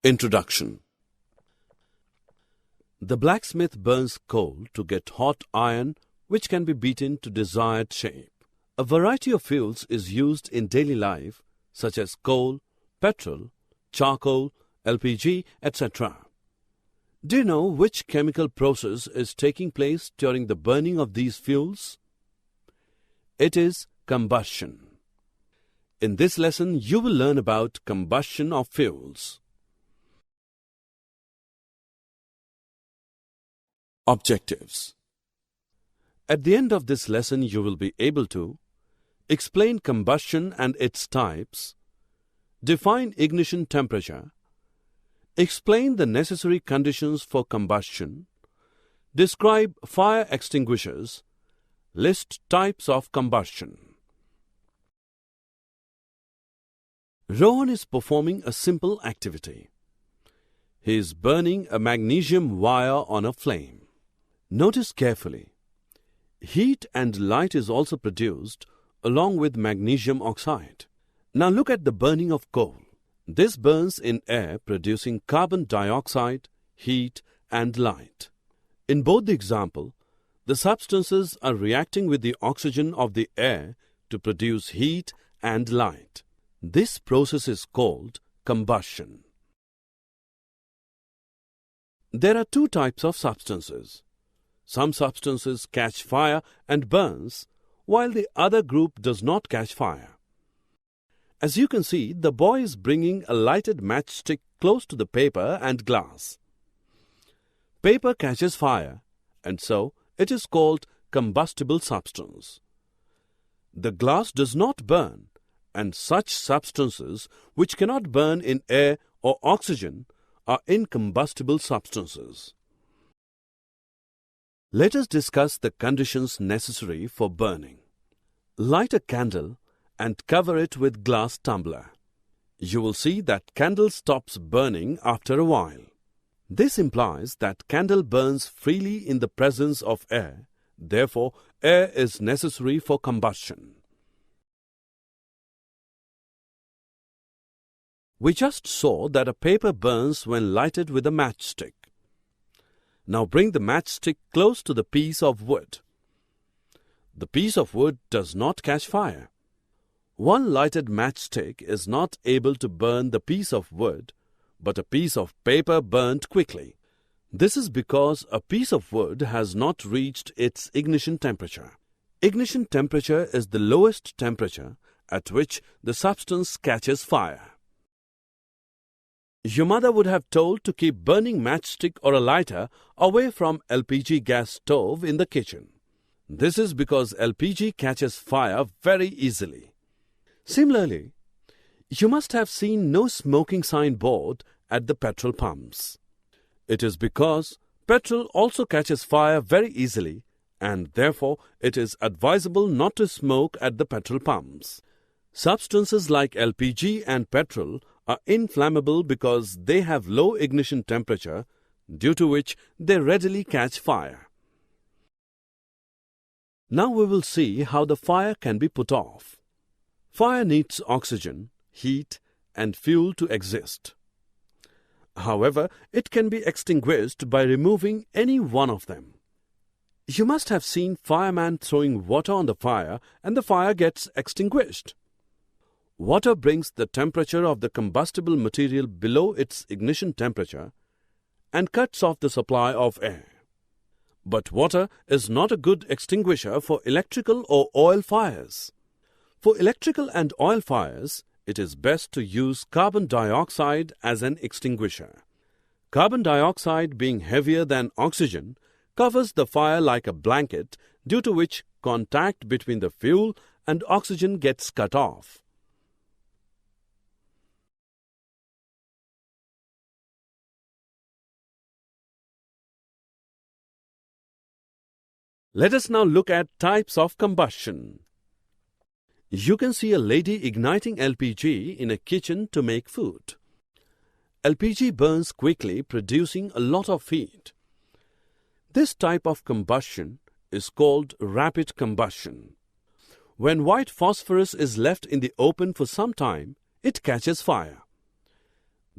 Introduction. The blacksmith burns coal to get hot iron which can be beaten to desired shape. A variety of fuels is used in daily life such as coal, petrol, charcoal, LPG, etc. Do you know which chemical process is taking place during the burning of these fuels? It is combustion. In this lesson, you will learn about combustion of fuels. Objectives. At the end of this lesson, you will be able to explain combustion and its types, define ignition temperature, explain the necessary conditions for combustion, describe fire extinguishers, list types of combustion. Rohan is performing a simple activity. He is burning a magnesium wire on a flame. Notice carefully. Heat and light is also produced along with magnesium oxide. Now look at the burning of coal. This burns in air producing carbon dioxide, heat and light. In both the example, the substances are reacting with the oxygen of the air to produce heat and light. This process is called combustion. There are two types of substances. Some substances catch fire and burns, while the other group does not catch fire. As you can see, the boy is bringing a lighted matchstick close to the paper and glass. Paper catches fire, and so it is called combustible substance. The glass does not burn, and such substances which cannot burn in air or oxygen are incombustible substances. Let us discuss the conditions necessary for burning. Light a candle and cover it with glass tumbler. You will see that candle stops burning after a while. This implies that candle burns freely in the presence of air. Therefore, air is necessary for combustion. We just saw that a paper burns when lighted with a matchstick. Now bring the matchstick close to the piece of wood. The piece of wood does not catch fire. One lighted matchstick is not able to burn the piece of wood, but a piece of paper burnt quickly. This is because a piece of wood has not reached its ignition temperature. Ignition temperature is the lowest temperature at which the substance catches fire. Your mother would have told to keep burning matchstick or a lighter away from LPG gas stove in the kitchen. This is because LPG catches fire very easily. Similarly, you must have seen no smoking sign board at the petrol pumps. It is because petrol also catches fire very easily, and therefore it is advisable not to smoke at the petrol pumps. Substances like LPG and petrol are inflammable because they have low ignition temperature, due to which they readily catch fire. Now we will see how the fire can be put off. Fire needs oxygen, heat, and fuel to exist. However, it can be extinguished by removing any one of them. You must have seen fireman throwing water on the fire and the fire gets extinguished. Water brings the temperature of the combustible material below its ignition temperature and cuts off the supply of air. But water is not a good extinguisher for electrical or oil fires. For electrical and oil fires, it is best to use carbon dioxide as an extinguisher. Carbon dioxide, being heavier than oxygen, covers the fire like a blanket, due to which contact between the fuel and oxygen gets cut off. Let us now look at types of combustion. You can see a lady igniting LPG in a kitchen to make food. LPG burns quickly, producing a lot of heat. This type of combustion is called rapid combustion. When white phosphorus is left in the open for some time, it catches fire.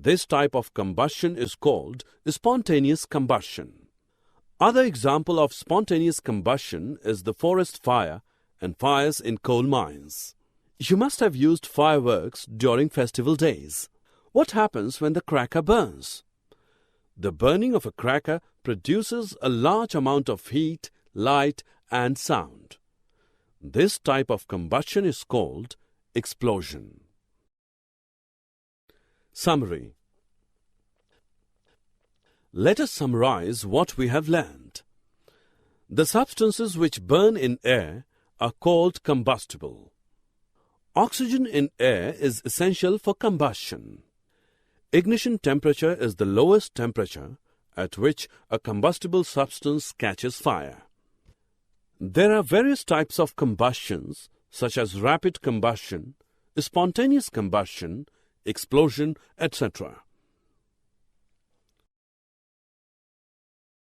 This type of combustion is called spontaneous combustion. Other example of spontaneous combustion is the forest fire and fires in coal mines. You must have used fireworks during festival days. What happens when the cracker burns? The burning of a cracker produces a large amount of heat, light, and sound. This type of combustion is called explosion. Summary. Let us summarize what we have learned. The substances which burn in air are called combustible. Oxygen in air is essential for combustion. Ignition temperature is the lowest temperature at which a combustible substance catches fire. There are various types of combustions such as rapid combustion, spontaneous combustion, explosion, etc.